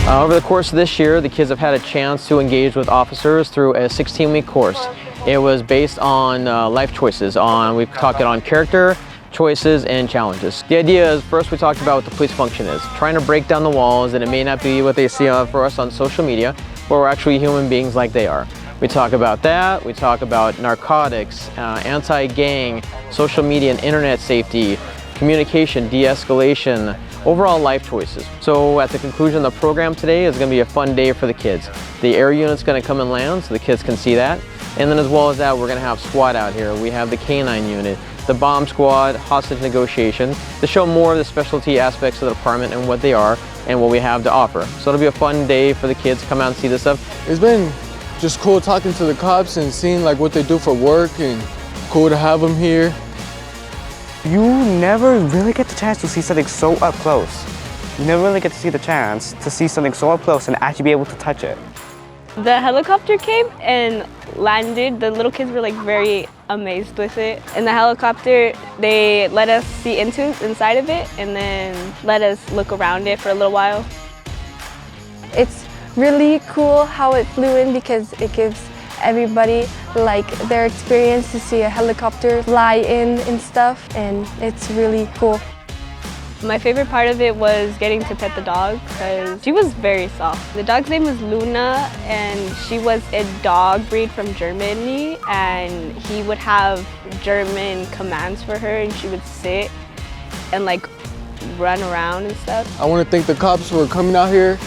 Over the course of this year, the kids have had a chance to engage with officers through a 16-week course. It was based on life choices. We've talked on character, choices, and challenges. The idea is, first we talked about what the police function is, trying to break down the walls, and it may not be what they see for us on social media, but we're actually human beings like they are. We talk about that, we talk about narcotics, anti-gang, social media and internet safety, communication, de-escalation, overall life choices. So at the conclusion of the program today is going to be a fun day for the kids. The air unit's going to come and land so the kids can see that. And then as well as that, we're going to have SWAT out here. We have the K9 unit, the bomb squad, hostage negotiation, to show more of the specialty aspects of the department and what they are and what we have to offer. So it'll be a fun day for the kids to come out and see this stuff. It's been just cool talking to the cops and seeing like what they do for work, and cool to have them here. You never really get the chance to see something so up close. You never really get to see the chance to see something so up close and actually be able to touch it. The helicopter came and landed. The little kids were like very amazed with it. In the helicopter, they let us see inside of it and then let us look around it for a little while. It's really cool how it flew in because it gives everybody like their experience to see a helicopter fly in and stuff, and it's really cool. My favorite part of it was getting to pet the dog because she was very soft. The dog's name was Luna, and she was a dog breed from Germany, and he would have German commands for her, and she would sit and like run around and stuff. I want to thank the cops for coming out here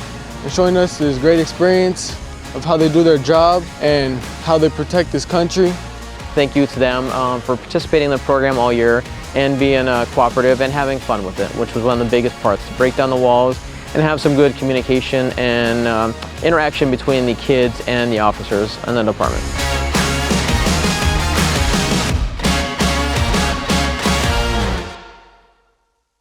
and showing us this great experience of how they do their job and how they protect this country. Thank you to them for participating in the program all year and being cooperative and having fun with it, which was one of the biggest parts, to break down the walls and have some good communication and interaction between the kids and the officers in the department.